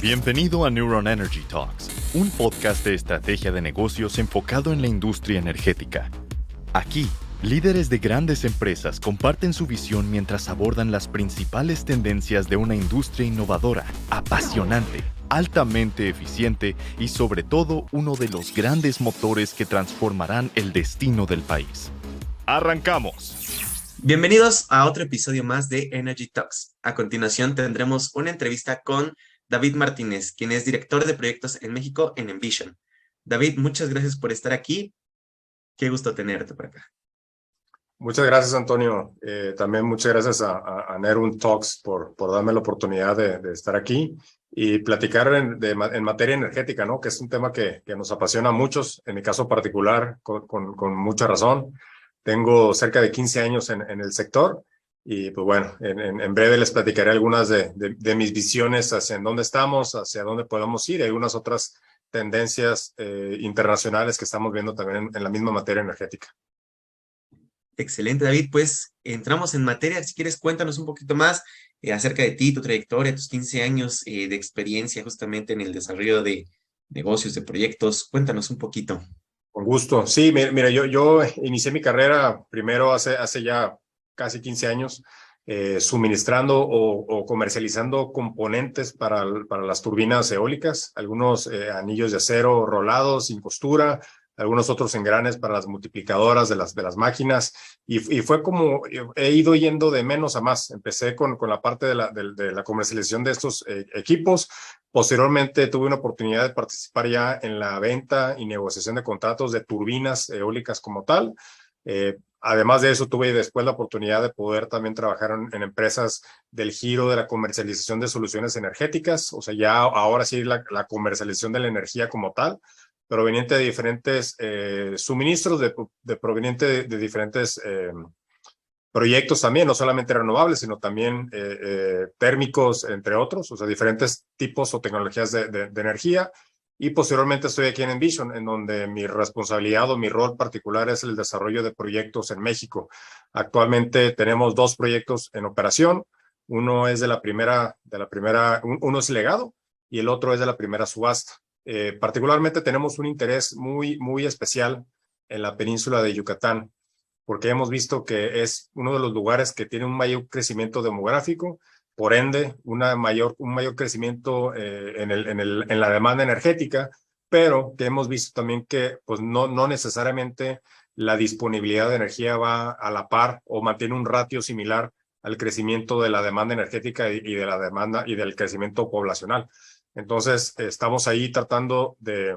Bienvenido a Neuron Energy Talks, un podcast de estrategia de negocios enfocado en la industria energética. Aquí, líderes de grandes empresas comparten su visión mientras abordan las principales tendencias de una industria innovadora, apasionante, altamente eficiente y sobre todo uno de los grandes motores que transformarán el destino del país. ¡Arrancamos! Bienvenidos a otro episodio más de Energy Talks. A continuación tendremos una entrevista con David Martínez, quien es director de proyectos en México en Envision. David, muchas gracias por estar aquí. Qué gusto tenerte por acá. Muchas gracias, Antonio. También muchas gracias a Neuron Talks por darme la oportunidad de estar aquí y platicar en materia energética, ¿no? Que es un tema que nos apasiona a muchos, en mi caso particular, con mucha razón. Tengo cerca de 15 años en el sector y pues bueno, en breve les platicaré algunas de mis visiones hacia en dónde estamos, hacia dónde podemos ir y algunas otras tendencias internacionales que estamos viendo también en la misma materia energética. Excelente, David. Pues entramos en materia. Si quieres, cuéntanos un poquito más acerca de ti, tu trayectoria, tus 15 años de experiencia justamente en el desarrollo de negocios, de proyectos. Cuéntanos un poquito. Con gusto. Sí, mira, yo inicié mi carrera primero hace ya casi 15 años suministrando o comercializando componentes para las turbinas eólicas, algunos anillos de acero rolados sin costura, algunos otros engranes para las multiplicadoras de las máquinas, y fue como he ido yendo de menos a más. Empecé con la parte de la comercialización de estos equipos. Posteriormente tuve una oportunidad de participar ya en la venta y negociación de contratos de turbinas eólicas como tal. Además de eso, tuve después la oportunidad de poder también trabajar en empresas del giro de la comercialización de soluciones energéticas, o sea, ya ahora sí la comercialización de la energía como tal, proveniente de diferentes suministros, proveniente de diferentes proyectos también, no solamente renovables, sino también térmicos, entre otros, o sea, diferentes tipos o tecnologías de energía. Y posteriormente estoy aquí en Envision, en donde mi responsabilidad o mi rol particular es el desarrollo de proyectos en México. Actualmente tenemos 2 proyectos en operación. Uno es uno es legado y el otro es de la primera subasta. Particularmente tenemos un interés muy especial en la península de Yucatán, porque hemos visto que es uno de los lugares que tiene un mayor crecimiento demográfico, por ende, un mayor crecimiento en la demanda energética, pero que hemos visto también que pues no necesariamente la disponibilidad de energía va a la par o mantiene un ratio similar al crecimiento de la demanda energética y de la demanda y del crecimiento poblacional. Entonces, estamos ahí tratando de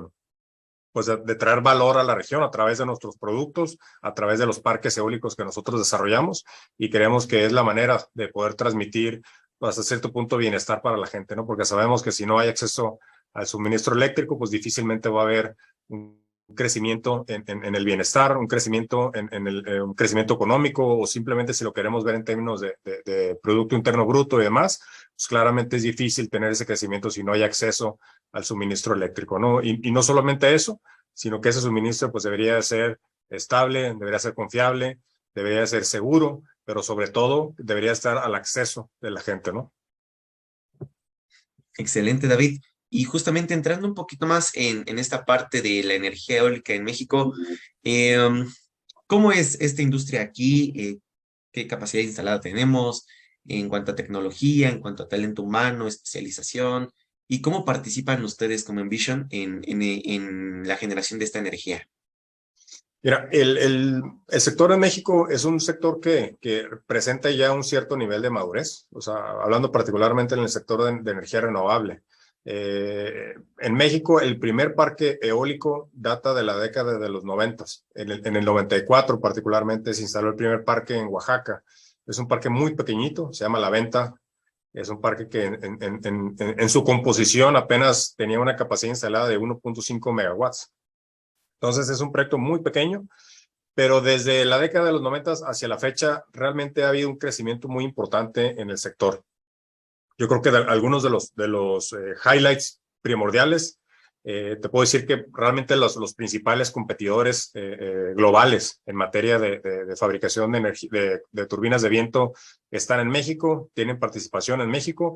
traer valor a la región a través de nuestros productos, a través de los parques eólicos que nosotros desarrollamos, y creemos que es la manera de poder transmitir hasta cierto punto bienestar para la gente, ¿no? Porque sabemos que si no hay acceso al suministro eléctrico, pues difícilmente va a haber un crecimiento en el bienestar, un crecimiento un crecimiento económico, o simplemente si lo queremos ver en términos de Producto Interno Bruto y demás, pues claramente es difícil tener ese crecimiento si no hay acceso al suministro eléctrico, ¿no? Y no solamente eso, sino que ese suministro pues debería ser estable, debería ser confiable, debería ser seguro, pero sobre todo debería estar al acceso de la gente, ¿no? Excelente, David. Y justamente entrando un poquito más en esta parte de la energía eólica en México, ¿cómo es esta industria aquí? ¿Qué capacidad instalada tenemos en cuanto a tecnología, en cuanto a talento humano, especialización? ¿Y cómo participan ustedes como Envision en la generación de esta energía? Mira, el sector en México es un sector que presenta ya un cierto nivel de madurez, o sea, hablando particularmente en el sector de energía renovable. En México, el primer parque eólico data de la década de los 90. En el 94 particularmente se instaló el primer parque en Oaxaca. Es un parque muy pequeñito, se llama La Venta. Es un parque que en su composición apenas tenía una capacidad instalada de 1.5 megawatts. Entonces es un proyecto muy pequeño, pero desde la década de los 90 hacia la fecha realmente ha habido un crecimiento muy importante en el sector. Yo creo que algunos de los highlights primordiales Te puedo decir que realmente los principales competidores globales en materia de fabricación de turbinas de viento están en México, tienen participación en México.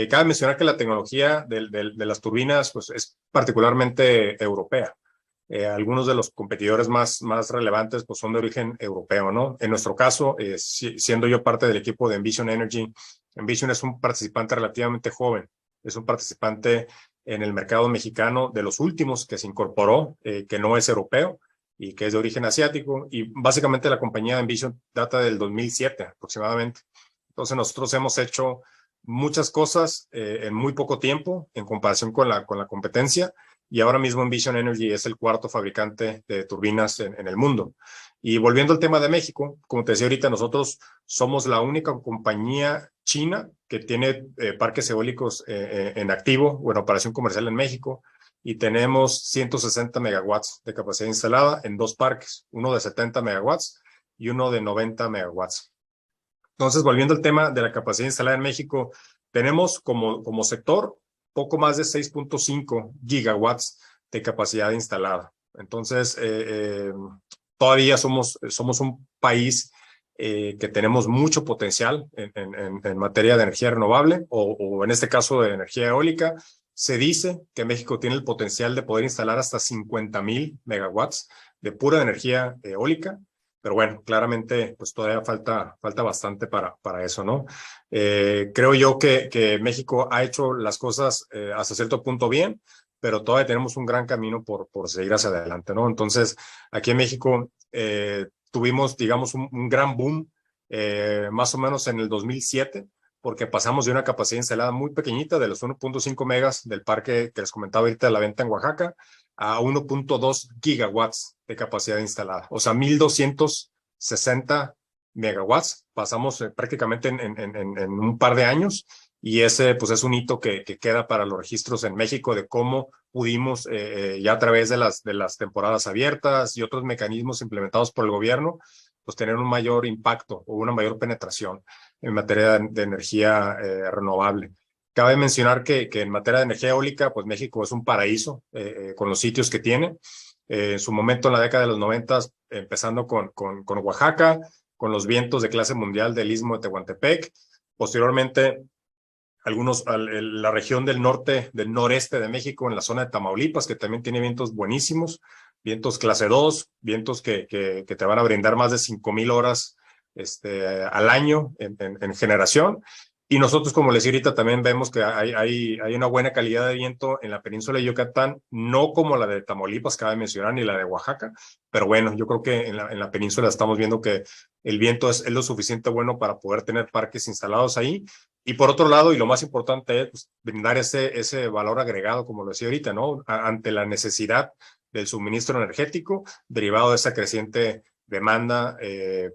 Cabe mencionar que la tecnología de las turbinas pues, es particularmente europea. Algunos de los competidores más relevantes pues, son de origen europeo, ¿no? En nuestro caso, siendo yo parte del equipo de Envision Energy, Envision es un participante relativamente joven, es un participante en el mercado mexicano de los últimos que se incorporó, que no es europeo y que es de origen asiático. Y básicamente la compañía de Envision data del 2007 aproximadamente. Entonces nosotros hemos hecho muchas cosas en muy poco tiempo en comparación con la competencia. Y ahora mismo Envision Energy es el cuarto fabricante de turbinas en el mundo. Y volviendo al tema de México, como te decía ahorita, nosotros somos la única compañía china que tiene parques eólicos en activo o en operación comercial en México y tenemos 160 megawatts de capacidad instalada en dos parques, uno de 70 megawatts y uno de 90 megawatts. Entonces, volviendo al tema de la capacidad instalada en México, tenemos como sector poco más de 6.5 gigawatts de capacidad instalada. Entonces, todavía somos un país que tenemos mucho potencial en materia de energía renovable o en este caso de energía eólica. Se dice que México tiene el potencial de poder instalar hasta 50,000 megawatts de pura energía eólica. Pero bueno, claramente pues todavía falta bastante para eso, ¿no? Creo yo que México ha hecho las cosas hasta cierto punto bien, pero todavía tenemos un gran camino por seguir hacia adelante, ¿no? Entonces, aquí en México tuvimos, digamos, un gran boom más o menos en el 2007, porque pasamos de una capacidad instalada muy pequeñita de los 1.5 megas del parque que les comentaba ahorita de la venta en Oaxaca, a 1.2 gigawatts de capacidad instalada. O sea, 1,260 megawatts. Pasamos prácticamente en un par de años y ese pues es un hito que queda para los registros en México de cómo pudimos ya a través de las temporadas abiertas y otros mecanismos implementados por el gobierno, pues tener un mayor impacto o una mayor penetración en materia de energía renovable. Cabe mencionar que en materia de energía eólica, pues México es un paraíso con los sitios que tiene. En su momento, en la década de los 90, empezando con Oaxaca, con los vientos de clase mundial del Istmo de Tehuantepec. Posteriormente, la región del noreste de México, en la zona de Tamaulipas, que también tiene vientos buenísimos, vientos clase 2, vientos que te van a brindar más de 5,000 horas al año en generación. Y nosotros, como les decía ahorita, también vemos que hay una buena calidad de viento en la península de Yucatán, no como la de Tamaulipas, cabe mencionar, ni la de Oaxaca, pero bueno, yo creo que en la península estamos viendo que el viento es lo suficiente bueno para poder tener parques instalados ahí. Y por otro lado, y lo más importante es pues, brindar ese valor agregado, como lo decía ahorita, ¿no? Ante la necesidad del suministro energético derivado de esa creciente demanda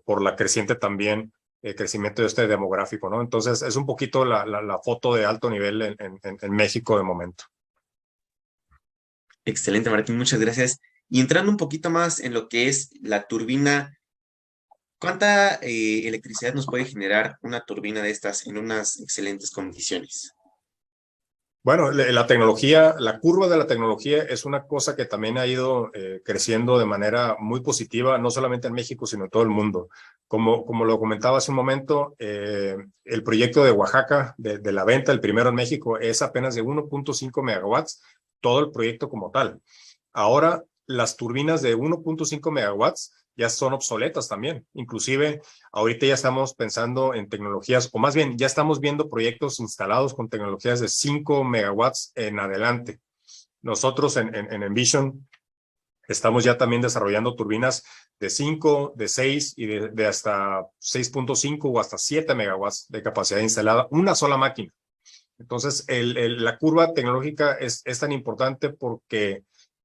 por la creciente también crecimiento demográfico, ¿no? Entonces, es un poquito la foto de alto nivel en México de momento. Excelente, Martín, muchas gracias. Y entrando un poquito más en lo que es la turbina, ¿cuánta electricidad nos puede generar una turbina de estas en unas excelentes condiciones? Bueno, la tecnología, la curva de la tecnología es una cosa que también ha ido creciendo de manera muy positiva, no solamente en México, sino en todo el mundo. Como lo comentaba hace un momento, el proyecto de Oaxaca, de la venta, el primero en México, es apenas de 1.5 megawatts, todo el proyecto como tal. Ahora, las turbinas de 1.5 megawatts ya son obsoletas también. Inclusive, ahorita ya estamos pensando en tecnologías, o más bien, ya estamos viendo proyectos instalados con tecnologías de 5 megawatts en adelante. Nosotros en Envision estamos ya también desarrollando turbinas de 5, de 6 y de hasta 6.5 o hasta 7 megawatts de capacidad instalada, una sola máquina. Entonces, la curva tecnológica es tan importante porque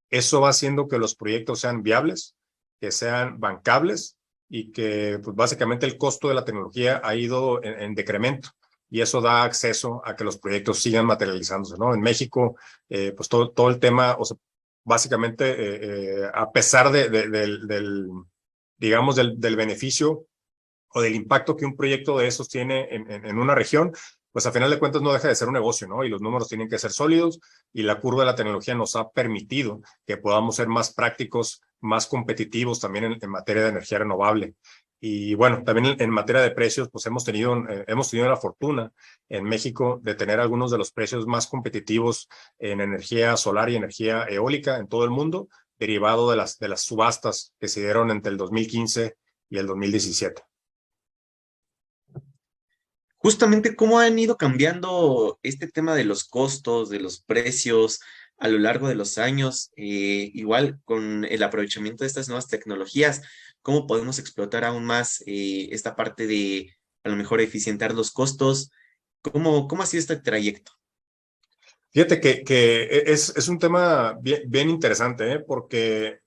eso va haciendo que los proyectos sean viables, que sean bancables y que pues, básicamente el costo de la tecnología ha ido en decremento y eso da acceso a que los proyectos sigan materializándose, ¿no? En México, pues todo el tema, o sea, básicamente, a pesar digamos, del beneficio o del impacto que un proyecto de esos tiene en una región, pues a final de cuentas no deja de ser un negocio, ¿no? Y los números tienen que ser sólidos y la curva de la tecnología nos ha permitido que podamos ser más prácticos, más competitivos también en materia de energía renovable. Y bueno, también en materia de precios, pues hemos tenido la fortuna en México de tener algunos de los precios más competitivos en energía solar y energía eólica en todo el mundo, derivado de las subastas que se dieron entre el 2015 y el 2017. Justamente cómo han ido cambiando este tema de los costos, de los precios a lo largo de los años, igual con el aprovechamiento de estas nuevas tecnologías, cómo podemos explotar aún más esta parte de a lo mejor eficientar los costos. ¿Cómo ha sido este trayecto? Fíjate que es un tema bien interesante, ¿eh? Porque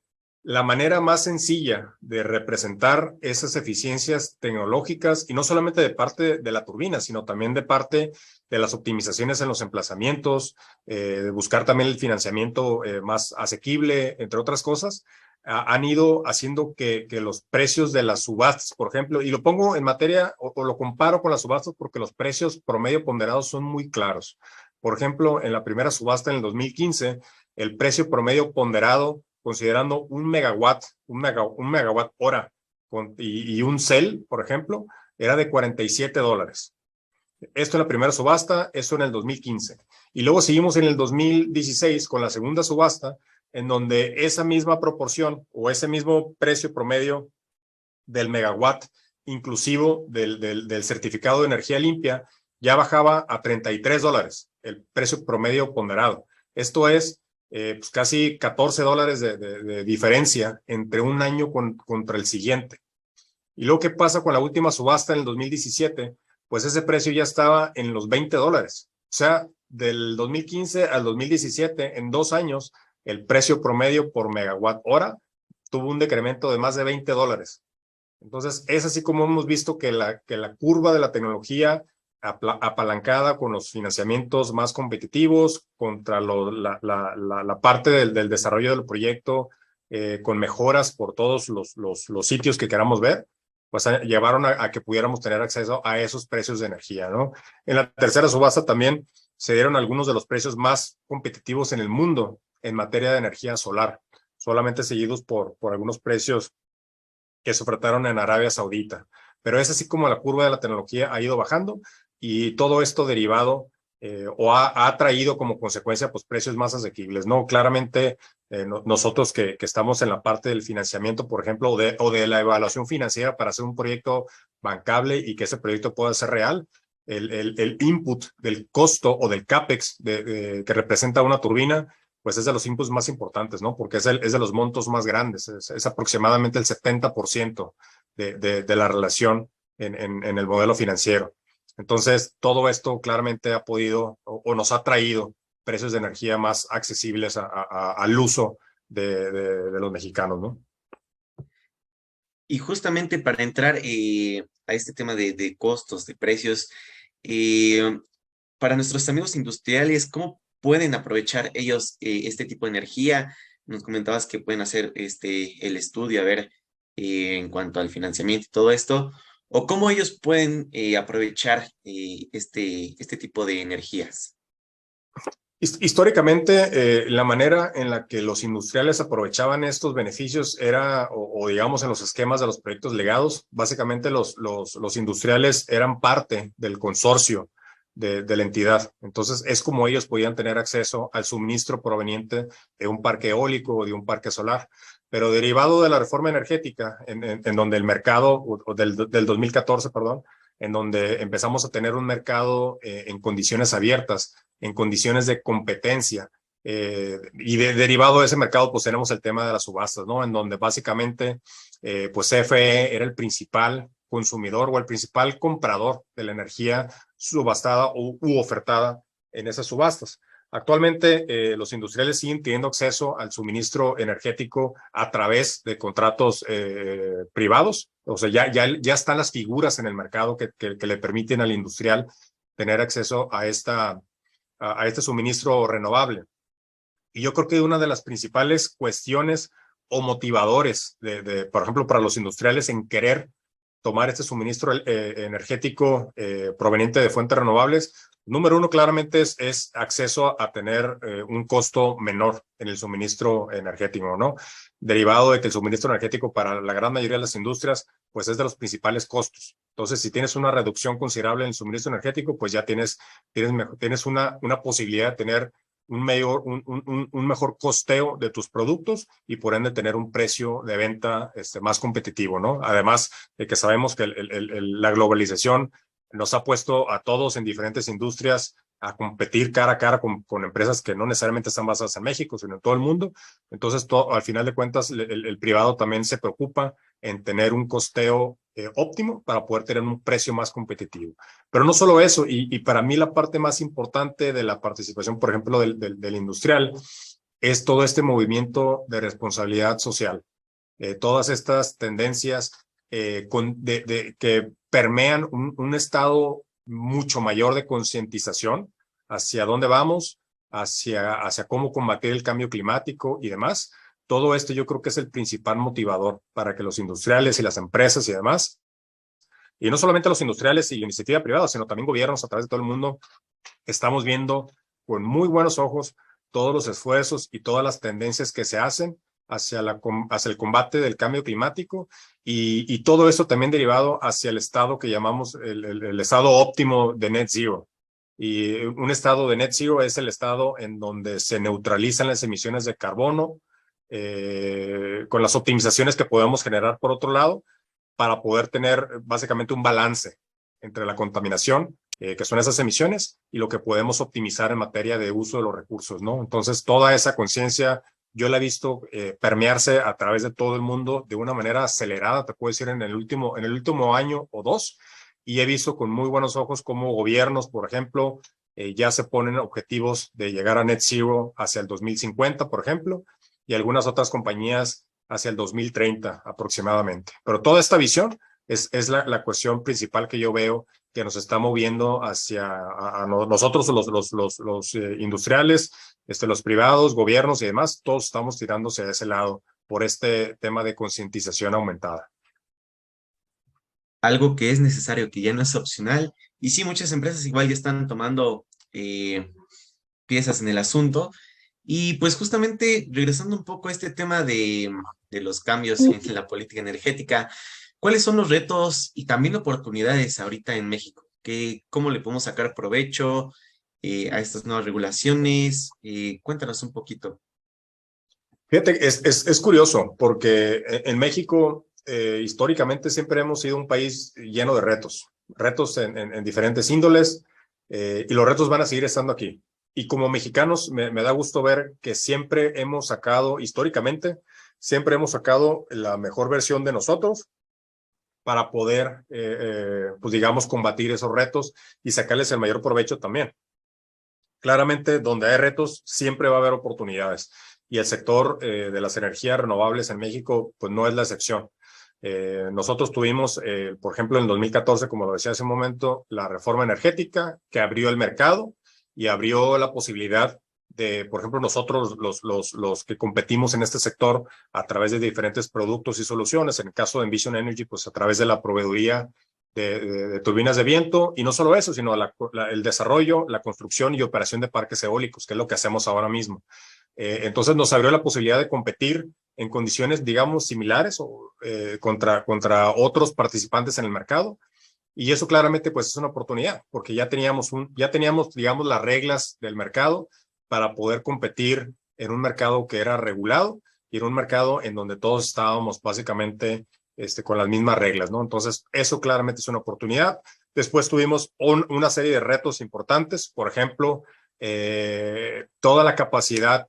la manera más sencilla de representar esas eficiencias tecnológicas, y no solamente de parte de la turbina, sino también de parte de las optimizaciones en los emplazamientos, de buscar también el financiamiento más asequible, entre otras cosas, han ido haciendo que los precios de las subastas, por ejemplo, y lo pongo en materia o lo comparo con las subastas porque los precios promedio ponderados son muy claros. Por ejemplo, en la primera subasta en el 2015, el precio promedio ponderado, considerando un megawatt hora y un cell, por ejemplo, era de $47. Esto en la primera subasta, eso en el 2015. Y luego seguimos en el 2016 con la segunda subasta, en donde esa misma proporción o ese mismo precio promedio del megawatt inclusivo del certificado de energía limpia ya bajaba a $33, el precio promedio ponderado. Esto es pues casi $14 de diferencia entre un año contra el siguiente. Y luego, ¿qué pasa con la última subasta en el 2017? Pues ese precio ya estaba en los $20. O sea, del 2015 al 2017, en 2 años, el precio promedio por megawatt hora tuvo un decremento de más de $20. Entonces, es así como hemos visto que la curva de la tecnología apalancada con los financiamientos más competitivos contra la parte del desarrollo del proyecto, con mejoras por todos los sitios que queramos ver, pues llevaron a que pudiéramos tener acceso a esos precios de energía, ¿no? En la tercera subasta también se dieron algunos de los precios más competitivos en el mundo en materia de energía solar, solamente seguidos por algunos precios que se ofertaron en Arabia Saudita. Pero es así como la curva de la tecnología ha ido bajando y todo esto derivado o ha traído como consecuencia pues precios más asequibles, ¿no? Claramente nosotros que estamos en la parte del financiamiento, por ejemplo, o de la evaluación financiera para hacer un proyecto bancable y que ese proyecto pueda ser real, el input del costo o del CAPEX que representa una turbina, pues es de los inputs más importantes, ¿no? Porque es de los montos más grandes, es aproximadamente el 70% de la relación en el modelo financiero. Entonces, todo esto claramente ha podido o nos ha traído precios de energía más accesibles al uso de los mexicanos, ¿no? Y justamente para entrar a este tema de costos, de precios, eh, para nuestros amigos industriales, ¿cómo pueden aprovechar ellos este tipo de energía? Nos comentabas que pueden hacer el estudio, a ver, en cuanto al financiamiento y todo esto, o cómo ellos pueden aprovechar este tipo de energías. Históricamente, la manera en la que los industriales aprovechaban estos beneficios era, o digamos en los esquemas de los proyectos legados, básicamente los industriales eran parte del consorcio de la entidad. Entonces, es como ellos podían tener acceso al suministro proveniente de un parque eólico o de un parque solar. Pero derivado de la reforma energética, en donde el mercado, o del 2014, perdón, en donde empezamos a tener un mercado en condiciones abiertas, en condiciones de competencia. Y derivado de ese mercado, pues tenemos el tema de las subastas, ¿no? En donde básicamente, pues CFE era el principal consumidor o el principal comprador de la energía subastada u ofertada en esas subastas. Actualmente, los industriales siguen teniendo acceso al suministro energético a través de contratos privados. O sea, ya están las figuras en el mercado que le permiten al industrial tener acceso a este suministro renovable. Y yo creo que una de las principales cuestiones o motivadores por ejemplo, para los industriales en querer tomar este suministro energético proveniente de fuentes renovables, número uno claramente es acceso a tener un costo menor en el suministro energético, ¿no? Derivado de que el suministro energético para la gran mayoría de las industrias, pues es de los principales costos. Entonces, si tienes una reducción considerable en el suministro energético, pues ya tienes una posibilidad de tener un mejor costeo de tus productos y por ende tener un precio de venta más competitivo, ¿no? Además de que sabemos que la globalización nos ha puesto a todos en diferentes industrias a competir cara a cara con empresas que no necesariamente están basadas en México, sino en todo el mundo. Entonces, al final de cuentas, el privado también se preocupa en tener un costeo óptimo para poder tener un precio más competitivo. Pero no solo eso, y para mí la parte más importante de la participación, por ejemplo, del industrial, es todo este movimiento de responsabilidad social. Todas estas tendencias que permean un estado mucho mayor de concientización hacia dónde vamos, hacia cómo combatir el cambio climático y demás. Todo esto yo creo que es el principal motivador para que los industriales y las empresas y demás, y no solamente los industriales y iniciativa privada, sino también gobiernos a través de todo el mundo, estamos viendo con muy buenos ojos todos los esfuerzos y todas las tendencias que se hacen hacia el combate del cambio climático y todo eso también derivado hacia el estado que llamamos el estado óptimo de net zero. Y un estado de net zero es el estado en donde se neutralizan las emisiones de carbono con las optimizaciones que podemos generar por otro lado para poder tener básicamente un balance entre la contaminación, que son esas emisiones, y lo que podemos optimizar en materia de uso de los recursos, ¿no? Entonces, toda esa conciencia yo la he visto permearse a través de todo el mundo de una manera acelerada, te puedo decir, en el último año o dos, y he visto con muy buenos ojos cómo gobiernos, por ejemplo, ya se ponen objetivos de llegar a net zero hacia el 2050, por ejemplo, y algunas otras compañías hacia el 2030 aproximadamente. Pero toda esta visión es la cuestión principal que yo veo que nos está moviendo hacia nosotros, los industriales, los privados, gobiernos y demás, todos estamos tirándose a ese lado por este tema de concientización aumentada. Algo que es necesario, que ya no es opcional. Y sí, muchas empresas igual ya están tomando piezas en el asunto. Y pues justamente regresando un poco a este tema de los cambios en la política energética, ¿cuáles son los retos y también oportunidades ahorita en México? ¿Cómo le podemos sacar provecho a estas nuevas regulaciones? Cuéntanos un poquito. Fíjate, es curioso porque en México históricamente siempre hemos sido un país lleno de retos en diferentes índoles y los retos van a seguir estando aquí. Y como mexicanos me da gusto ver que siempre hemos sacado, históricamente, siempre hemos sacado la mejor versión de nosotros para poder, pues digamos, combatir esos retos y sacarles el mayor provecho también. Claramente, donde hay retos, siempre va a haber oportunidades. Y el sector de las energías renovables en México, pues no es la excepción. Nosotros tuvimos, por ejemplo, en el 2014, como lo decía hace un momento, la reforma energética que abrió el mercado y abrió la posibilidad de, por ejemplo, nosotros los que competimos en este sector a través de diferentes productos y soluciones, en el caso de Envision Energy, pues a través de la proveeduría de turbinas de viento, y no solo eso, sino el desarrollo, la construcción y operación de parques eólicos, que es lo que hacemos ahora mismo. Entonces nos abrió la posibilidad de competir en condiciones, digamos, similares o contra otros participantes en el mercado. Y eso claramente pues es una oportunidad, porque ya teníamos, digamos, las reglas del mercado para poder competir en un mercado que era regulado y en un mercado en donde todos estábamos básicamente con las mismas reglas, ¿no? Entonces, eso claramente es una oportunidad. Después tuvimos una serie de retos importantes, por ejemplo, toda la capacidad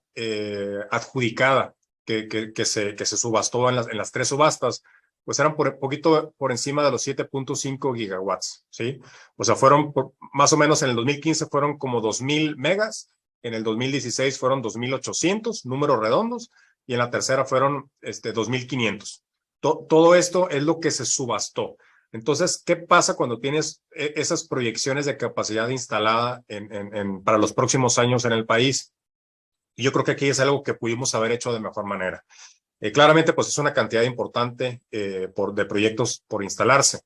adjudicada que se subastó en las tres subastas, pues eran poquito por encima de los 7.5 gigawatts, ¿sí? O sea, fueron más o menos en el 2015 fueron como 2,000 megas, en el 2016 fueron 2,800, números redondos, y en la tercera fueron 2,500. Todo esto es lo que se subastó. Entonces, ¿qué pasa cuando tienes esas proyecciones de capacidad instalada para los próximos años en el país? Y yo creo que aquí es algo que pudimos haber hecho de mejor manera. Claramente, pues es una cantidad importante de proyectos por instalarse.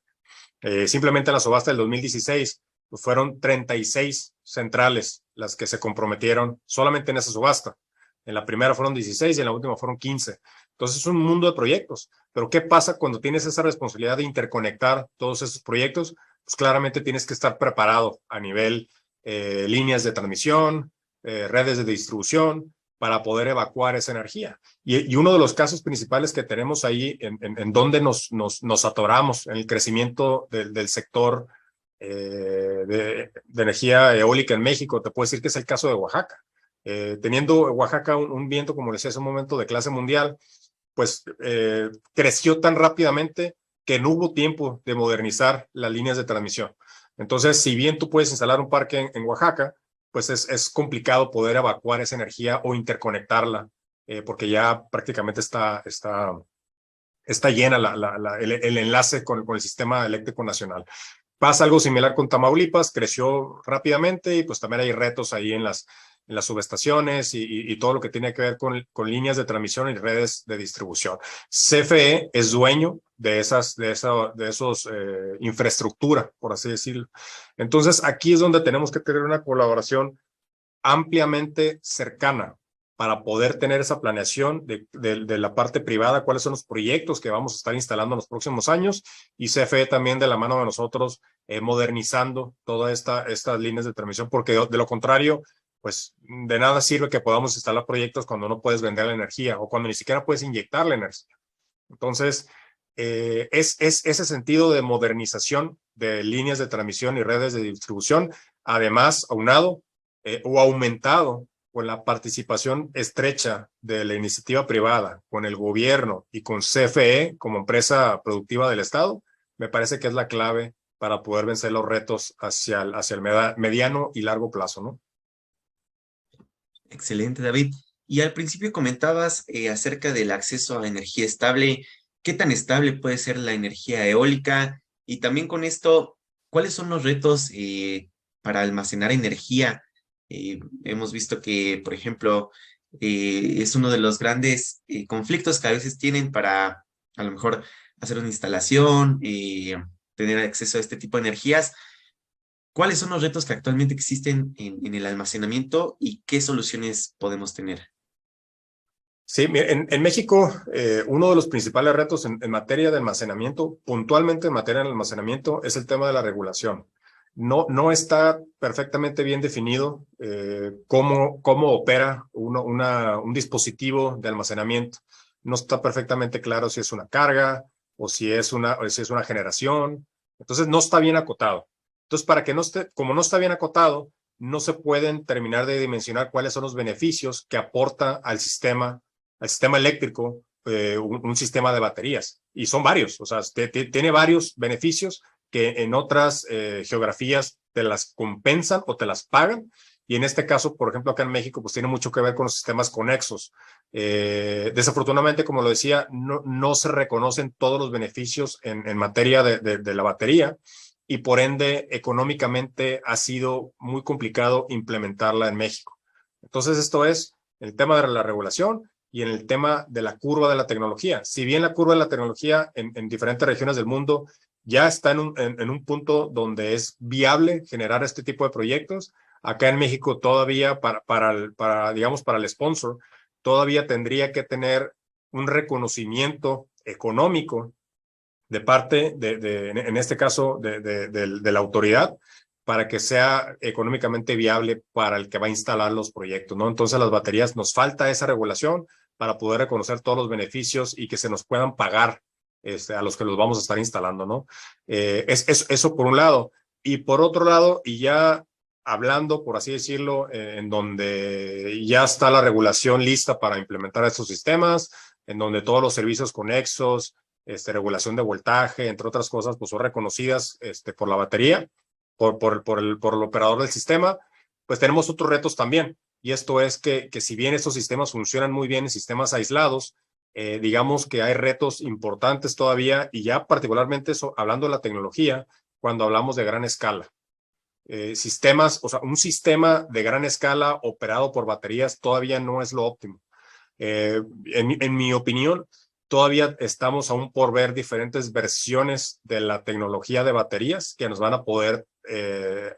Simplemente en la subasta del 2016 pues fueron 36 centrales las que se comprometieron solamente en esa subasta. En la primera fueron 16 y en la última fueron 15. Entonces es un mundo de proyectos. Pero ¿qué pasa cuando tienes esa responsabilidad de interconectar todos esos proyectos? Pues claramente tienes que estar preparado a nivel líneas de transmisión, redes de distribución, para poder evacuar esa energía. Y uno de los casos principales que tenemos ahí en donde nos atoramos en el crecimiento del sector de energía eólica en México, te puedo decir que es el caso de Oaxaca. Teniendo Oaxaca un viento, como decía hace un momento, de clase mundial, pues creció tan rápidamente que no hubo tiempo de modernizar las líneas de transmisión. Entonces, si bien tú puedes instalar un parque en Oaxaca, pues es complicado poder evacuar esa energía o interconectarla, porque ya prácticamente está llena el enlace con el sistema eléctrico nacional. Pasa algo similar con Tamaulipas, creció rápidamente y pues también hay retos ahí en las subestaciones y todo lo que tiene que ver con líneas de transmisión y redes de distribución. CFE es dueño de esos infraestructura, por así decirlo. Entonces, aquí es donde tenemos que tener una colaboración ampliamente cercana para poder tener esa planeación de la parte privada, cuáles son los proyectos que vamos a estar instalando en los próximos años, y CFE también de la mano de nosotros modernizando todas estas líneas de transmisión, porque de lo contrario, pues de nada sirve que podamos instalar proyectos cuando no puedes vender la energía o cuando ni siquiera puedes inyectar la energía. Entonces, es ese sentido de modernización de líneas de transmisión y redes de distribución, además aunado o aumentado con la participación estrecha de la iniciativa privada, con el gobierno y con CFE como empresa productiva del Estado, me parece que es la clave para poder vencer los retos hacia el mediano y largo plazo, ¿no? Excelente, David. Y al principio comentabas acerca del acceso a energía estable. ¿Qué tan estable puede ser la energía eólica? Y también con esto, ¿cuáles son los retos para almacenar energía? Hemos visto que, por ejemplo, es uno de los grandes conflictos que a veces tienen para a lo mejor hacer una instalación, tener acceso a este tipo de energías. ¿Cuáles son los retos que actualmente existen en el almacenamiento y qué soluciones podemos tener? Sí, en México, uno de los principales retos en materia de almacenamiento, puntualmente en materia de almacenamiento, es el tema de la regulación. No está perfectamente bien definido cómo opera un dispositivo de almacenamiento. No está perfectamente claro si es una carga o si es una generación. Entonces, no está bien acotado. Entonces, como no está bien acotado, no se pueden terminar de dimensionar cuáles son los beneficios que aporta al sistema eléctrico, un sistema de baterías. Y son varios, o sea, tiene varios beneficios que en otras geografías te las compensan o te las pagan. Y en este caso, por ejemplo, acá en México, pues tiene mucho que ver con los sistemas conexos. Desafortunadamente, como lo decía, no se reconocen todos los beneficios en materia de la batería y por ende, económicamente ha sido muy complicado implementarla en México. Entonces, esto es el tema de la regulación y en el tema de la curva de la tecnología. Si bien la curva de la tecnología en diferentes regiones del mundo ya está en un punto donde es viable generar este tipo de proyectos, acá en México todavía para el sponsor, todavía tendría que tener un reconocimiento económico de parte en este caso, de la autoridad, para que sea económicamente viable para el que va a instalar los proyectos, ¿no? Entonces, las baterías nos falta esa regulación para poder reconocer todos los beneficios y que se nos puedan pagar a los que los vamos a estar instalando, ¿no? Eso por un lado. Y por otro lado, y ya hablando, por así decirlo, en donde ya está la regulación lista para implementar estos sistemas, en donde todos los servicios conexos, regulación de voltaje, entre otras cosas, pues son reconocidas por la batería, por el operador del sistema, pues tenemos otros retos también. Y esto es que si bien estos sistemas funcionan muy bien en sistemas aislados, digamos que hay retos importantes todavía, y ya particularmente hablando de la tecnología, cuando hablamos de gran escala. O sea, un sistema de gran escala operado por baterías todavía no es lo óptimo. En mi opinión, todavía estamos aún por ver diferentes versiones de la tecnología de baterías que nos van a poder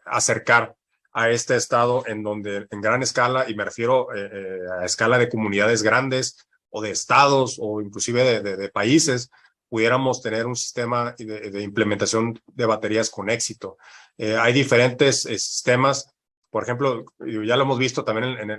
acercar a este estado en donde en gran escala, y me refiero a escala de comunidades grandes o de estados o inclusive de países, pudiéramos tener un sistema de implementación de baterías con éxito. Hay diferentes sistemas, por ejemplo, ya lo hemos visto también en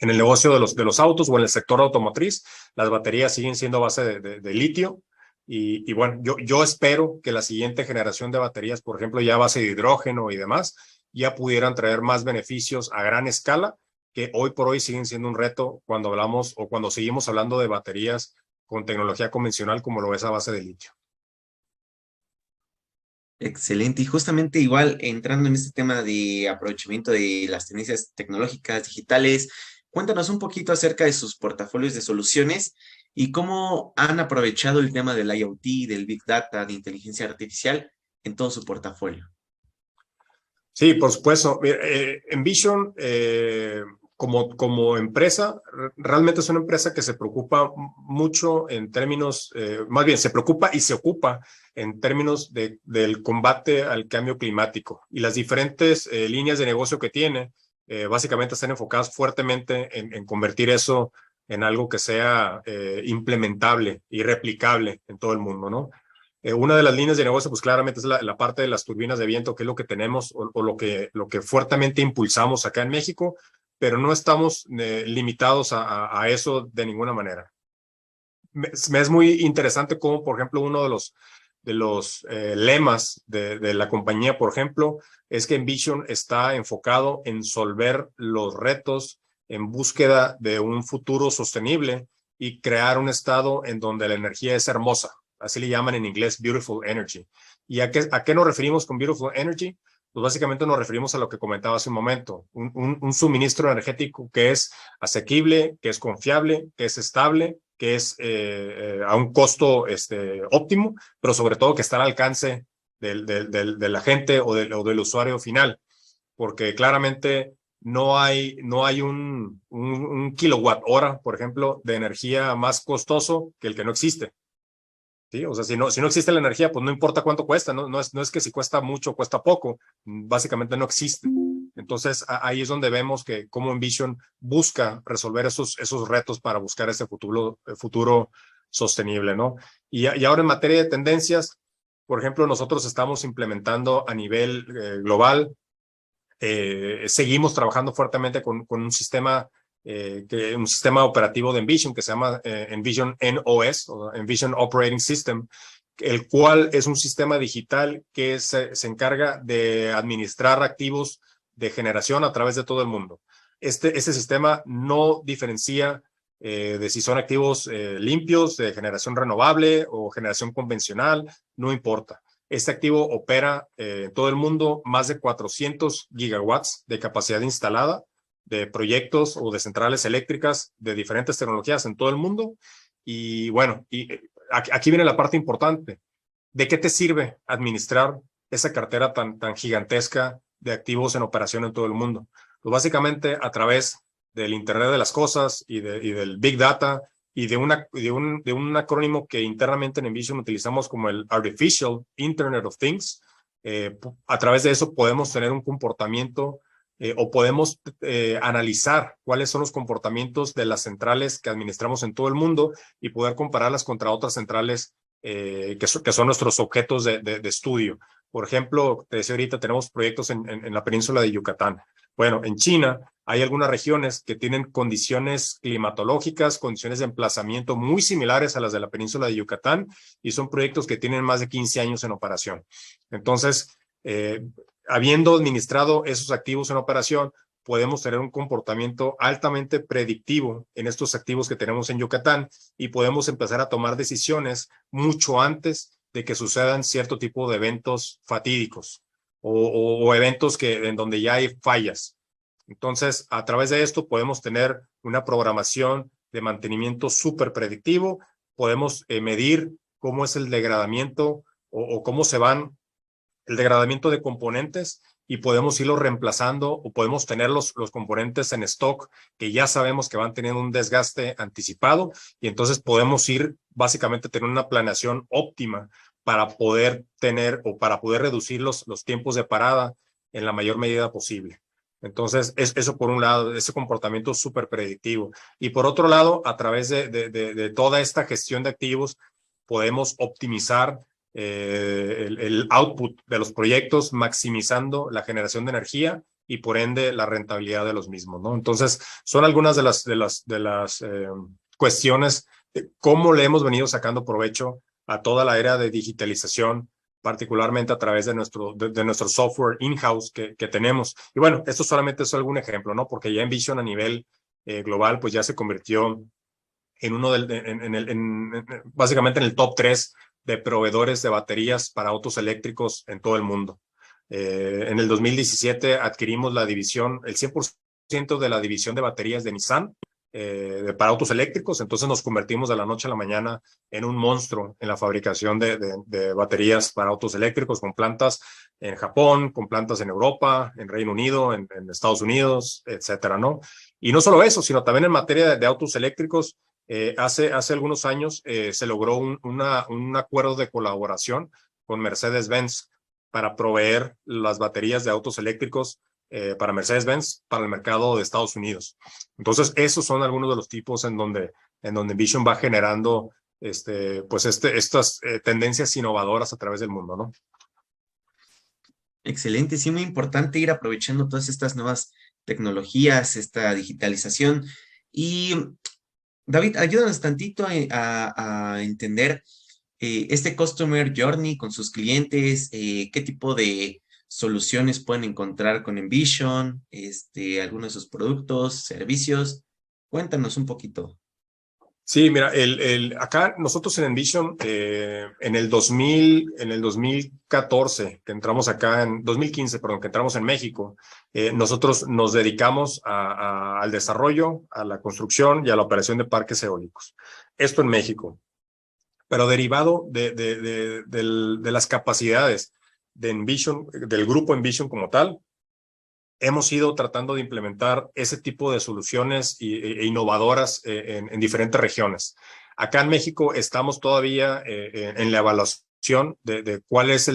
el negocio de los autos o en el sector automotriz, las baterías siguen siendo a base de litio. Y bueno, yo espero que la siguiente generación de baterías, por ejemplo, ya a base de hidrógeno y demás, ya pudieran traer más beneficios a gran escala, que hoy por hoy siguen siendo un reto cuando hablamos o cuando seguimos hablando de baterías con tecnología convencional como lo es a base de litio. Excelente. Y justamente igual entrando en este tema de aprovechamiento de las tendencias tecnológicas digitales, cuéntanos un poquito acerca de sus portafolios de soluciones y cómo han aprovechado el tema del IoT, del Big Data, de inteligencia artificial en todo su portafolio. Sí, por supuesto. Mira, Envision, como empresa, realmente es una empresa que se preocupa mucho en términos, más bien se preocupa y se ocupa en términos del combate al cambio climático. Y las diferentes líneas de negocio que tiene, básicamente están enfocadas fuertemente en convertir eso en algo que sea implementable y replicable en todo el mundo, ¿no? Una de las líneas de negocio, pues claramente es la parte de las turbinas de viento, que es lo que tenemos o lo que fuertemente impulsamos acá en México, pero no estamos limitados a eso de ninguna manera. Me es muy interesante cómo, por ejemplo, uno de los lemas de la compañía, por ejemplo, es que Envision está enfocado en solver los retos en búsqueda de un futuro sostenible y crear un estado en donde la energía es hermosa. Así le llaman en inglés Beautiful Energy. ¿Y a qué nos referimos con Beautiful Energy? Pues básicamente nos referimos a lo que comentaba hace un momento, un suministro energético que es asequible, que es confiable, que es estable, que es a un costo óptimo, pero sobre todo que está al alcance de la gente o del usuario final, porque claramente no hay un kilowatt hora, por ejemplo, de energía más costoso que el que no existe. ¿Sí? O sea, si no existe la energía, pues no importa cuánto cuesta, no es que si cuesta mucho o cuesta poco, básicamente no existe. Entonces, ahí es donde vemos que cómo Envision busca resolver esos retos para buscar ese futuro sostenible, ¿no? Y ahora en materia de tendencias, por ejemplo, nosotros estamos implementando a nivel global, seguimos trabajando fuertemente con un sistema operativo de Envision que se llama Envision NOS, o Envision Operating System, el cual es un sistema digital que se encarga de administrar activos de generación a través de todo el mundo. Este sistema no diferencia de si son activos limpios, de generación renovable o generación convencional, no importa. Este activo opera en todo el mundo más de 400 gigawatts de capacidad instalada de proyectos o de centrales eléctricas de diferentes tecnologías en todo el mundo. Y bueno, aquí viene la parte importante. ¿De qué te sirve administrar esa cartera tan gigantesca de activos en operación en todo el mundo? Pues básicamente a través del Internet de las Cosas y del Big Data y de un acrónimo que internamente en Envision utilizamos como el Artificial Internet of Things. A través de eso podemos tener un comportamiento o podemos analizar cuáles son los comportamientos de las centrales que administramos en todo el mundo y poder compararlas contra otras centrales que son nuestros objetos de estudio. Por ejemplo, te decía ahorita, tenemos proyectos en la península de Yucatán. Bueno, en China hay algunas regiones que tienen condiciones climatológicas, condiciones de emplazamiento muy similares a las de la península de Yucatán y son proyectos que tienen más de 15 años en operación. Entonces, habiendo administrado esos activos en operación, podemos tener un comportamiento altamente predictivo en estos activos que tenemos en Yucatán y podemos empezar a tomar decisiones mucho antes de que sucedan cierto tipo de eventos fatídicos o eventos en donde ya hay fallas. Entonces, a través de esto podemos tener una programación de mantenimiento súper predictivo, podemos medir cómo es el degradamiento o cómo se van el degradamiento de componentes y podemos irlos reemplazando o podemos tener los componentes en stock que ya sabemos que van teniendo un desgaste anticipado y entonces podemos ir básicamente tener una planeación óptima para poder tener o para poder reducir los tiempos de parada en la mayor medida posible. Entonces, eso por un lado, ese comportamiento súper predictivo. Y por otro lado, a través de toda esta gestión de activos, podemos optimizar el output de los proyectos, maximizando la generación de energía y por ende la rentabilidad de los mismos, ¿no? Entonces, son algunas de las cuestiones de cómo le hemos venido sacando provecho a toda la era de digitalización, particularmente a través de nuestro software in-house que tenemos. Y bueno, esto solamente es algún ejemplo, ¿no? Porque ya Envision a nivel global, pues ya se convirtió en uno básicamente en el top 3 de proveedores de baterías para autos eléctricos en todo el mundo. En el 2017 adquirimos la división, el 100% de la división de baterías de Nissan para autos eléctricos, entonces nos convertimos de la noche a la mañana en un monstruo en la fabricación de baterías para autos eléctricos, con plantas en Japón, con plantas en Europa, en Reino Unido, en Estados Unidos, etcétera, ¿no? Y no solo eso, sino también en materia de autos eléctricos, hace algunos años se logró un acuerdo de colaboración con Mercedes-Benz para proveer las baterías de autos eléctricos para Mercedes-Benz para el mercado de Estados Unidos. Entonces, esos son algunos de los tipos en donde Envision va generando estas tendencias innovadoras a través del mundo, ¿no? Excelente, sí, muy importante ir aprovechando todas estas nuevas tecnologías, esta digitalización. Y David, ayúdanos tantito a entender este Customer Journey con sus clientes, qué tipo de soluciones pueden encontrar con Envision, algunos de sus productos, servicios. Cuéntanos un poquito. Sí, mira, acá nosotros en Envision, en el 2014, que entramos acá, en 2015, perdón, que entramos en México, nosotros nos dedicamos al desarrollo, a la construcción y a la operación de parques eólicos. Esto en México. Pero derivado de las capacidades de Envision, del grupo Envision como tal, hemos ido tratando de implementar ese tipo de soluciones e innovadoras en diferentes regiones. Acá en México estamos todavía en la evaluación de cuál es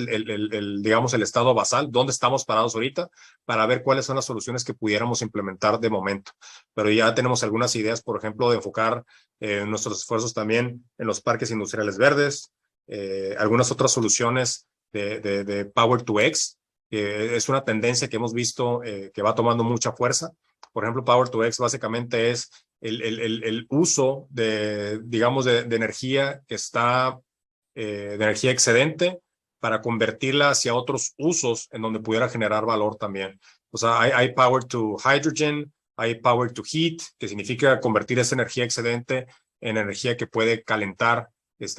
digamos, el estado basal, dónde estamos parados ahorita, para ver cuáles son las soluciones que pudiéramos implementar de momento. Pero ya tenemos algunas ideas, por ejemplo, de enfocar nuestros esfuerzos también en los parques industriales verdes, algunas otras soluciones de Power to X, es una tendencia que hemos visto que va tomando mucha fuerza. Por ejemplo, Power to X básicamente es el uso digamos, de energía que está, de energía excedente para convertirla hacia otros usos en donde pudiera generar valor también. O sea, hay Power to Hydrogen, hay Power to Heat, que significa convertir esa energía excedente en energía que puede calentar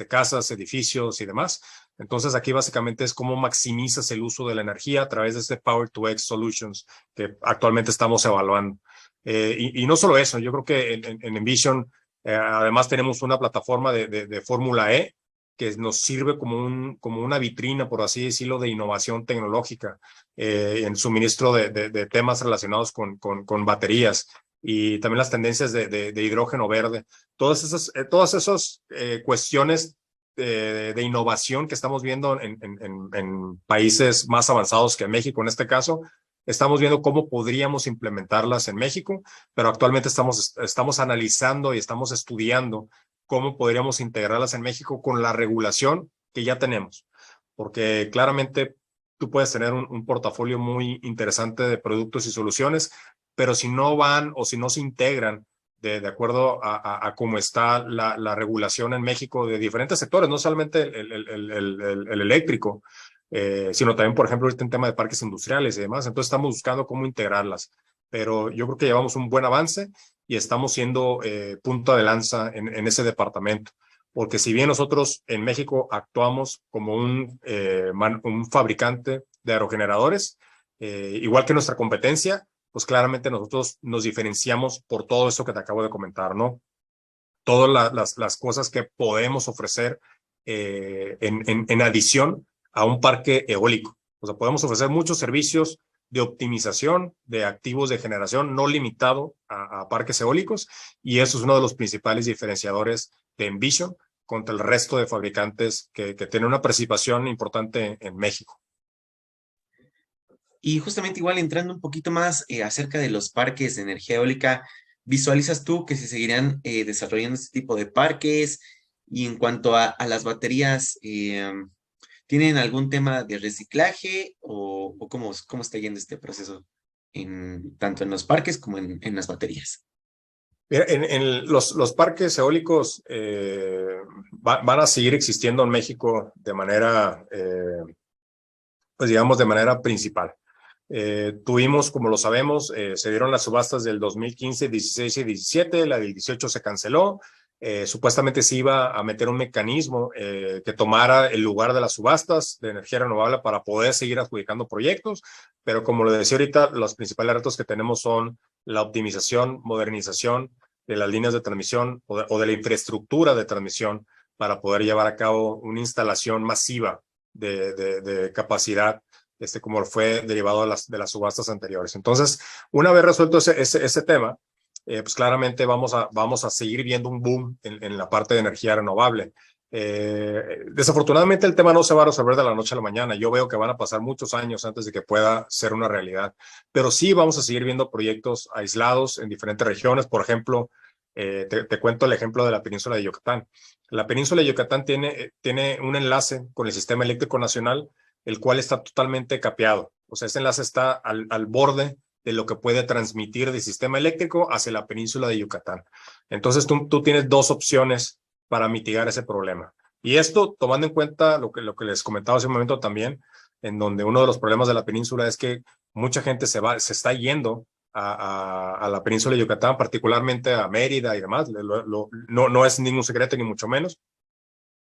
casas, edificios y demás. Entonces aquí básicamente es cómo maximizas el uso de la energía a través de este Power to X Solutions que actualmente estamos evaluando. Y no solo eso, yo creo que en Envision además tenemos una plataforma de Fórmula E que nos sirve como una vitrina, por así decirlo, de innovación tecnológica en suministro de temas relacionados con baterías y también las tendencias de hidrógeno verde. Todas esas cuestiones de innovación que estamos viendo en países más avanzados que México en este caso, estamos viendo cómo podríamos implementarlas en México, pero actualmente estamos analizando y estamos estudiando cómo podríamos integrarlas en México con la regulación que ya tenemos, porque claramente tú puedes tener un portafolio muy interesante de productos y soluciones, pero si no van o si no se integran de acuerdo a cómo está la regulación en México de diferentes sectores, no solamente el eléctrico, sino también, por ejemplo, ahorita en tema de parques industriales y demás. Entonces estamos buscando cómo integrarlas, pero yo creo que llevamos un buen avance y estamos siendo punta de lanza en ese departamento. Porque si bien nosotros en México actuamos como un fabricante de aerogeneradores, igual que nuestra competencia, pues claramente nosotros nos diferenciamos por todo eso que te acabo de comentar, ¿no? Todas las cosas que podemos ofrecer en adición a un parque eólico. O sea, podemos ofrecer muchos servicios de optimización de activos de generación no limitado a parques eólicos, y eso es uno de los principales diferenciadores de Envision contra el resto de fabricantes que tienen una participación importante en México. Y justamente igual entrando un poquito más acerca de los parques de energía eólica, ¿visualizas tú que se seguirán desarrollando este tipo de parques? Y en cuanto a las baterías, ¿tienen algún tema de reciclaje o cómo está yendo este proceso tanto en los parques como en las baterías? Mira, en los parques eólicos van a seguir existiendo en México de manera, pues digamos, de manera principal. Tuvimos, como lo sabemos, se dieron las subastas del 2015, 16 y 17, la del 18 se canceló. Supuestamente se iba a meter un mecanismo que tomara el lugar de las subastas de energía renovable para poder seguir adjudicando proyectos, pero como lo decía ahorita, los principales retos que tenemos son la optimización, modernización de las líneas de transmisión o de la infraestructura de transmisión para poder llevar a cabo una instalación masiva de capacidad, como fue derivado de las subastas anteriores. Entonces, una vez resuelto ese tema, pues claramente vamos a seguir viendo un boom en la parte de energía renovable. Desafortunadamente el tema no se va a resolver de la noche a la mañana. Yo veo que van a pasar muchos años antes de que pueda ser una realidad, pero sí vamos a seguir viendo proyectos aislados en diferentes regiones. Por ejemplo, te cuento el ejemplo de la península de Yucatán. La península de Yucatán tiene un enlace con el sistema eléctrico nacional, el cual está totalmente capeado. O sea, ese enlace está al borde de lo que puede transmitir del sistema eléctrico hacia la península de Yucatán. Entonces tú tienes dos opciones para mitigar ese problema. Y esto tomando en cuenta lo que les comentaba hace un momento también, en donde uno de los problemas de la península es que mucha gente se está yendo a la península de Yucatán, particularmente a Mérida y demás. No es ningún secreto ni mucho menos.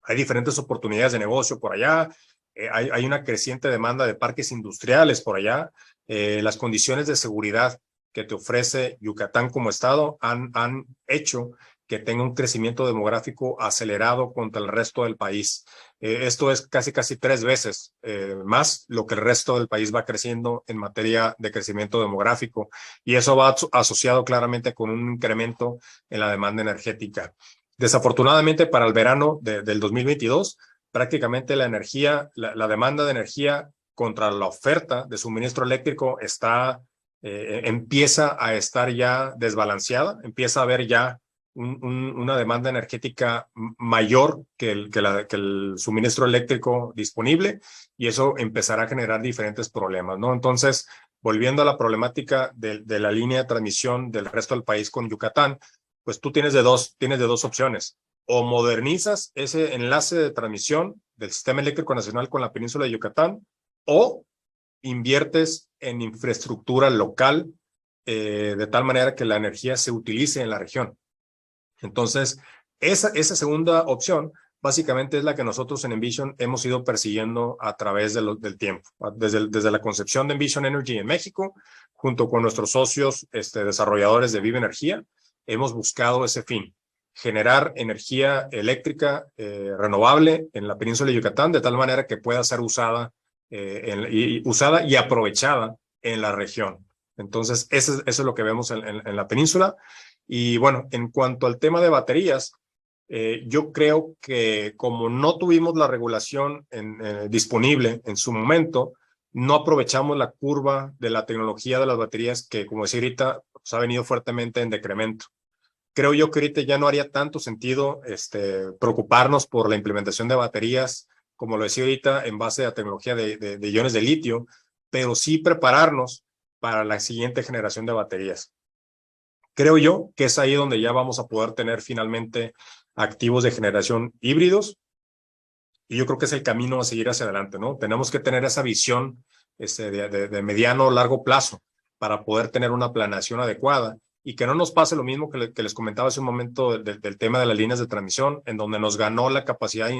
Hay diferentes oportunidades de negocio por allá. Hay una creciente demanda de parques industriales por allá. Las condiciones de seguridad que te ofrece Yucatán como estado han hecho que tenga un crecimiento demográfico acelerado contra el resto del país. Esto es casi 3 veces más lo que el resto del país va creciendo en materia de crecimiento demográfico, y eso va asociado claramente con un incremento en la demanda energética. Desafortunadamente para el verano del 2022, prácticamente la demanda de energía contra la oferta de suministro eléctrico empieza a estar ya desbalanceada, empieza a haber ya una demanda energética mayor que el suministro eléctrico disponible, y eso empezará a generar diferentes problemas, ¿no? Entonces, volviendo a la problemática de la línea de transmisión del resto del país con Yucatán, pues tú tienes de dos opciones. O modernizas ese enlace de transmisión del sistema eléctrico nacional con la península de Yucatán, o inviertes en infraestructura local de tal manera que la energía se utilice en la región. Entonces, esa segunda opción básicamente es la que nosotros en Envision hemos ido persiguiendo a través del tiempo. Desde la concepción de Envision Energy en México, junto con nuestros socios desarrolladores de Viva Energía, hemos buscado ese fin: generar energía eléctrica renovable en la península de Yucatán, de tal manera que pueda ser usada y aprovechada en la región. Entonces, eso es lo que vemos en la península. Y bueno, en cuanto al tema de baterías, yo creo que como no tuvimos la regulación disponible en su momento, no aprovechamos la curva de la tecnología de las baterías que, como decía ahorita, pues, ha venido fuertemente en decremento. Creo yo que ahorita ya no haría tanto sentido preocuparnos por la implementación de baterías, como lo decía ahorita, en base a tecnología de iones de litio, pero sí prepararnos para la siguiente generación de baterías. Creo yo que es ahí donde ya vamos a poder tener finalmente activos de generación híbridos, y yo creo que es el camino a seguir hacia adelante, ¿no? Tenemos que tener esa visión de mediano o largo plazo para poder tener una planeación adecuada y que no nos pase lo mismo que les comentaba hace un momento del tema de las líneas de transmisión, en donde nos ganó la capacidad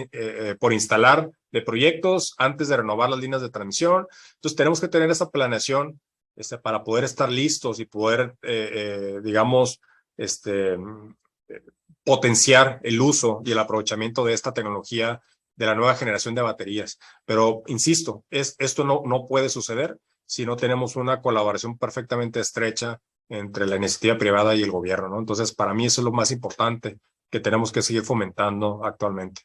por instalar de proyectos antes de renovar las líneas de transmisión. Entonces tenemos que tener esa planeación para poder estar listos y poder, digamos, potenciar el uso y el aprovechamiento de esta tecnología de la nueva generación de baterías. Pero, insisto, esto no puede suceder si no tenemos una colaboración perfectamente estrecha entre la iniciativa privada y el gobierno, ¿no? Entonces, para mí eso es lo más importante que tenemos que seguir fomentando actualmente.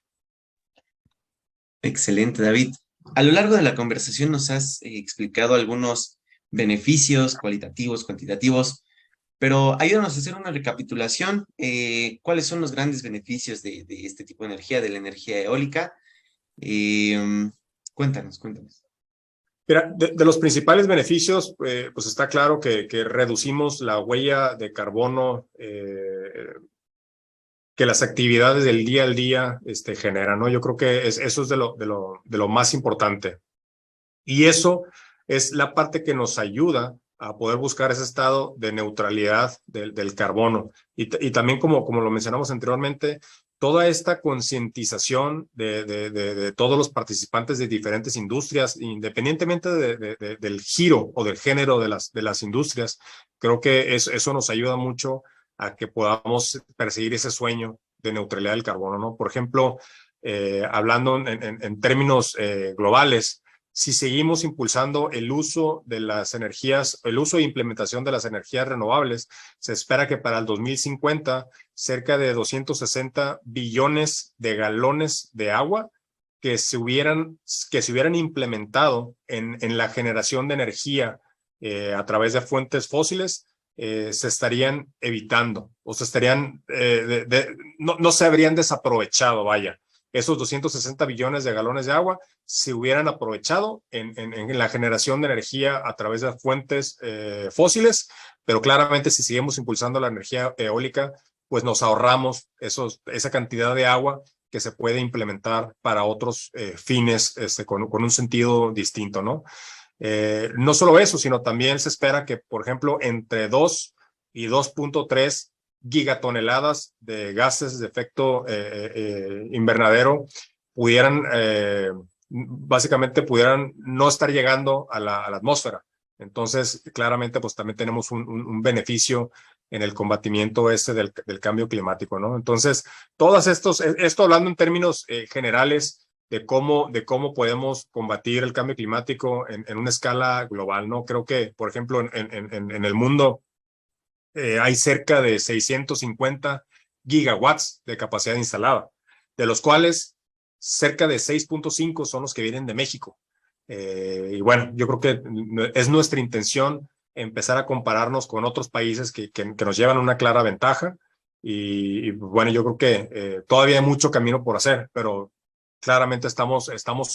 Excelente, David. A lo largo de la conversación nos has explicado algunos beneficios cualitativos, cuantitativos, pero ayúdanos a hacer una recapitulación. ¿Cuáles son los grandes beneficios de este tipo de energía, de la energía eólica? Cuéntanos. Mira, de los principales beneficios, pues está claro que reducimos la huella de carbono que las actividades del día al día generan, ¿no? Yo creo que eso es de lo más importante. Y eso es la parte que nos ayuda a poder buscar ese estado de neutralidad del carbono. Y también, como lo mencionamos anteriormente, toda esta concientización de todos los participantes de diferentes industrias, independientemente del giro o del género de las industrias, creo que eso nos ayuda mucho a que podamos perseguir ese sueño de neutralidad del carbono, ¿no? Por ejemplo, hablando en términos globales, si seguimos impulsando el uso de las energías, el uso e implementación de las energías renovables, se espera que para el 2050 cerca de 260 billones de galones de agua que se hubieran implementado en la generación de energía a través de fuentes fósiles, se estarían evitando o se estarían, no se habrían desaprovechado, vaya. Esos 260 billones de galones de agua se hubieran aprovechado en la generación de energía a través de fuentes fósiles, pero claramente si seguimos impulsando la energía eólica, pues nos ahorramos esa cantidad de agua que se puede implementar para otros fines con un sentido distinto, ¿no? No solo eso, sino también se espera que, por ejemplo, entre 2 y 2.3 gigatoneladas de gases de efecto invernadero básicamente pudieran no estar llegando a la atmósfera. Entonces, claramente, pues también tenemos un beneficio en el combatimiento del cambio climático, ¿no? Entonces, esto hablando en términos generales de cómo podemos combatir el cambio climático en una escala global, ¿no? Creo que, por ejemplo, en el mundo hay cerca de 650 gigawatts de capacidad instalada, de los cuales cerca de 6.5 son los que vienen de México. Y bueno, yo creo que es nuestra intención empezar a compararnos con otros países que nos llevan una clara ventaja. Y bueno, yo creo que todavía hay mucho camino por hacer, pero claramente estamos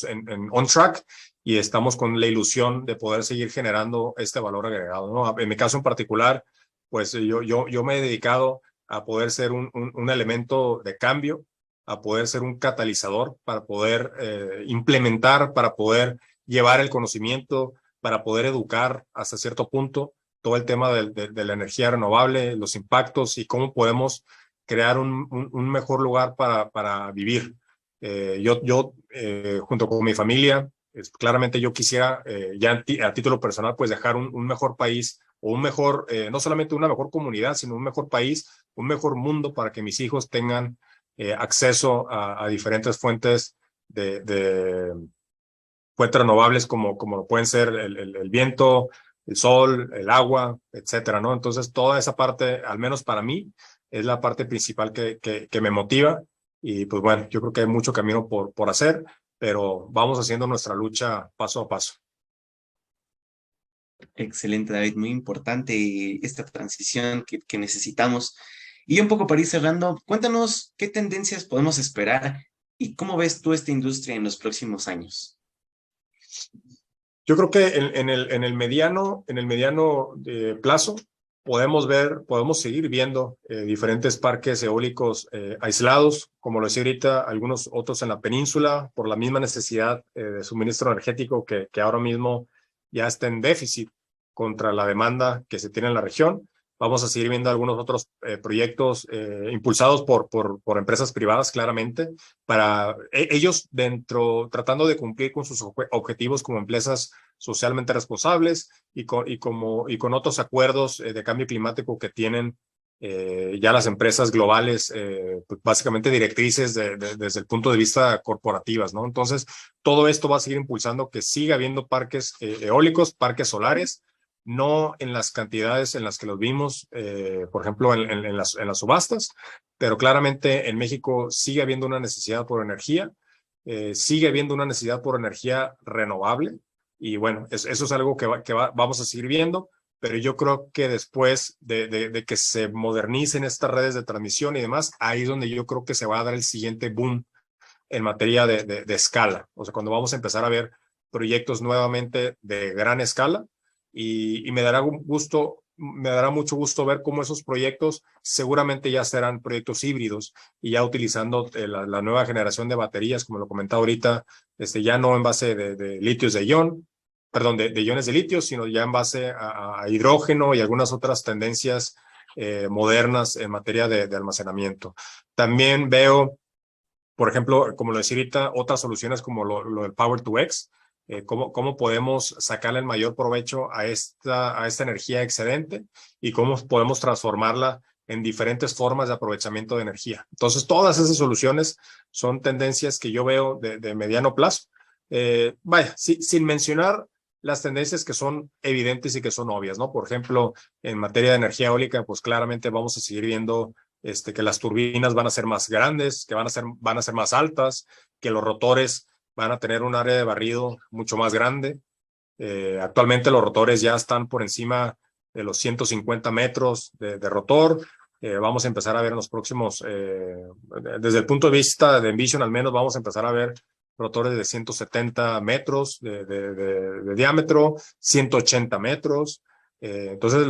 en on track y estamos con la ilusión de poder seguir generando este valor agregado, ¿no? En mi caso en particular, pues yo me he dedicado a poder ser un elemento de cambio, a poder ser un catalizador para poder implementar, para poder llevar el conocimiento, para poder educar hasta cierto punto todo el tema de la energía renovable, los impactos y cómo podemos crear un mejor lugar para vivir. Junto con mi familia, claramente yo quisiera ya a título personal pues dejar un mejor país o un mejor, no solamente una mejor comunidad, sino un mejor país, un mejor mundo para que mis hijos tengan acceso a diferentes fuentes fuentes renovables como pueden ser el viento, el sol, el agua, etcétera, ¿no? Entonces toda esa parte, al menos para mí, es la parte principal que me motiva. Y pues bueno, yo creo que hay mucho camino por hacer, pero vamos haciendo nuestra lucha paso a paso. Excelente, David. Muy importante esta transición que necesitamos. Y un poco para ir cerrando, cuéntanos qué tendencias podemos esperar y cómo ves tú esta industria en los próximos años. Yo creo que en el mediano plazo podemos seguir viendo diferentes parques eólicos aislados, como lo decía ahorita, algunos otros en la península, por la misma necesidad de suministro energético que ahora mismo ya está en déficit contra la demanda que se tiene en la región. Vamos a seguir viendo algunos otros proyectos impulsados por empresas privadas, claramente, para ellos tratando de cumplir con sus objetivos como empresas socialmente responsables y con otros acuerdos de cambio climático que tienen ya las empresas globales, pues básicamente directrices desde el punto de vista corporativas, ¿no? Entonces, todo esto va a seguir impulsando que siga habiendo parques eólicos, parques solares, no en las cantidades en las que los vimos, por ejemplo, en las subastas, pero claramente en México sigue habiendo una necesidad por energía, sigue habiendo una necesidad por energía renovable, y bueno, eso es algo vamos a seguir viendo. Pero yo creo que después de que se modernicen estas redes de transmisión y demás, ahí es donde yo creo que se va a dar el siguiente boom en materia de escala. O sea, cuando vamos a empezar a ver proyectos nuevamente de gran escala, y me dará mucho gusto ver cómo esos proyectos seguramente ya serán proyectos híbridos y ya utilizando la nueva generación de baterías, como lo comentaba ahorita, ya no en base de litios de ion, perdón, de iones de litio, sino ya en base a hidrógeno y algunas otras tendencias modernas en materia de almacenamiento. También veo, por ejemplo, como lo decía ahorita, otras soluciones como lo del Power to X, cómo podemos sacarle el mayor provecho a esta energía excedente y cómo podemos transformarla en diferentes formas de aprovechamiento de energía. Entonces, todas esas soluciones son tendencias que yo veo de mediano plazo. Vaya, sin mencionar las tendencias que son evidentes y que son obvias, ¿no? Por ejemplo, en materia de energía eólica, pues claramente vamos a seguir viendo que las turbinas van a ser más grandes, que van a ser más altas, que los rotores van a tener un área de barrido mucho más grande. Actualmente los rotores ya están por encima de los 150 metros de rotor. Vamos a empezar a ver en los próximos, desde el punto de vista de Envision al menos, vamos a empezar a ver rotores de 170 metros de diámetro, 180 metros. Entonces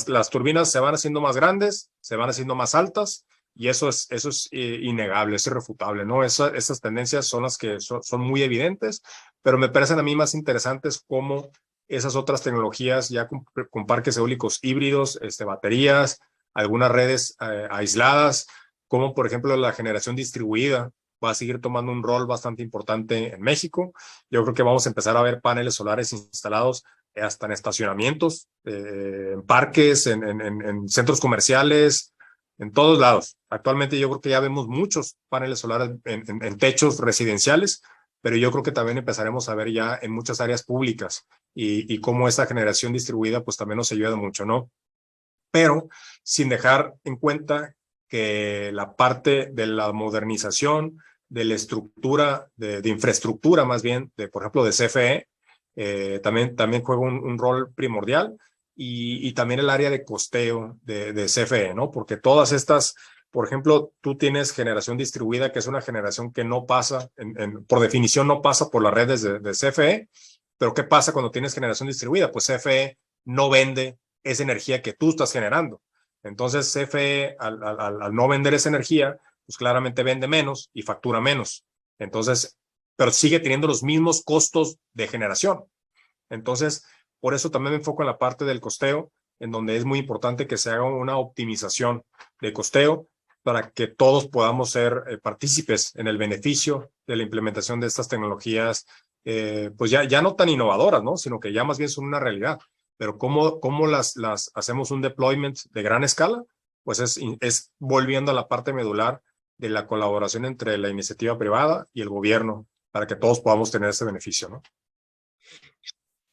las turbinas se van haciendo más grandes, se van haciendo más altas, y eso es innegable, es irrefutable, ¿no? Esas tendencias son las que son muy evidentes, pero me parecen a mí más interesantes cómo esas otras tecnologías ya con parques eólicos híbridos, baterías, algunas redes aisladas, como por ejemplo la generación distribuida va a seguir tomando un rol bastante importante en México. Yo creo que vamos a empezar a ver paneles solares instalados hasta en estacionamientos, en parques, en centros comerciales, en todos lados. Actualmente yo creo que ya vemos muchos paneles solares en techos residenciales, pero yo creo que también empezaremos a ver ya en muchas áreas públicas y cómo esta generación distribuida pues también nos ayuda mucho, ¿no? Pero sin dejar en cuenta que la parte de la modernización, de la estructura, de infraestructura más bien, por ejemplo, de CFE, también juega un rol primordial, y también el área de costeo de CFE, ¿no? Porque todas estas, por ejemplo, tú tienes generación distribuida, que es una generación que no pasa, por definición no pasa por las redes de CFE, pero ¿qué pasa cuando tienes generación distribuida? Pues CFE no vende esa energía que tú estás generando. Entonces CFE, al no vender esa energía, pues claramente vende menos y factura menos. Entonces, pero sigue teniendo los mismos costos de generación. Entonces, por eso también me enfoco en la parte del costeo, en donde es muy importante que se haga una optimización de costeo para que todos podamos ser partícipes en el beneficio de la implementación de estas tecnologías, pues ya no tan innovadoras, ¿no? Sino que ya más bien son una realidad. Pero ¿cómo las hacemos un deployment de gran escala? Pues es volviendo a la parte medular de la colaboración entre la iniciativa privada y el gobierno para que todos podamos tener ese beneficio, ¿no?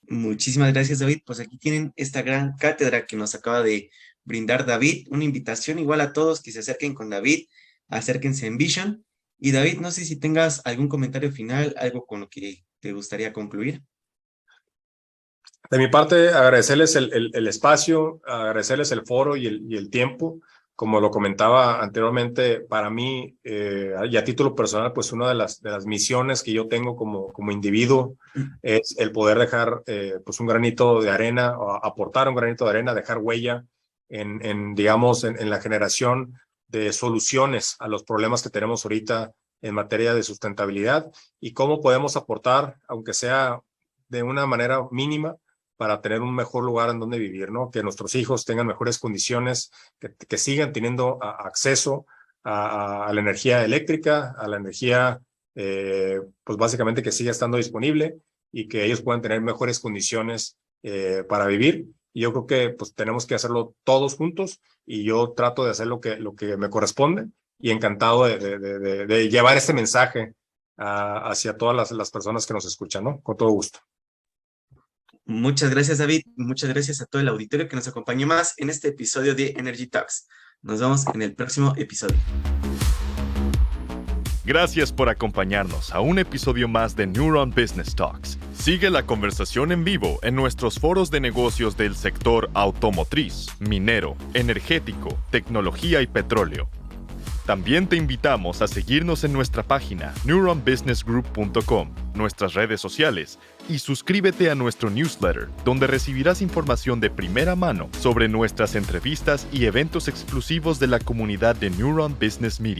Muchísimas gracias, David. Pues aquí tienen esta gran cátedra que nos acaba de brindar David. Una invitación igual a todos que se acerquen con David, acérquense en Vision. Y David, no sé si tengas algún comentario final, algo con lo que te gustaría concluir. De mi parte, agradecerles el espacio, agradecerles el foro y el tiempo. Como lo comentaba anteriormente, para mí, y a título personal, pues una de las misiones que yo tengo como individuo es el poder dejar pues un granito de arena, o aportar un granito de arena, dejar huella digamos, en la generación de soluciones a los problemas que tenemos ahorita en materia de sustentabilidad, y cómo podemos aportar, aunque sea de una manera mínima, para tener un mejor lugar en donde vivir, ¿no? Que nuestros hijos tengan mejores condiciones, que sigan teniendo acceso a la energía eléctrica, a la energía, pues básicamente que siga estando disponible, y que ellos puedan tener mejores condiciones para vivir. y yo creo que pues tenemos que hacerlo todos juntos, y yo trato de hacer lo que me corresponde, y encantado de llevar este mensaje hacia todas las personas que nos escuchan, ¿no? Con todo gusto. Muchas gracias, David. Muchas gracias a todo el auditorio que nos acompañó más en este episodio de Energy Talks. Nos vemos en el próximo episodio. Gracias por acompañarnos a un episodio más de Neuron Business Talks. Sigue la conversación en vivo en nuestros foros de negocios del sector automotriz, minero, energético, tecnología y petróleo. También te invitamos a seguirnos en nuestra página neuronbusinessgroup.com, nuestras redes sociales, y suscríbete a nuestro newsletter, donde recibirás información de primera mano sobre nuestras entrevistas y eventos exclusivos de la comunidad de Neuron Business Media.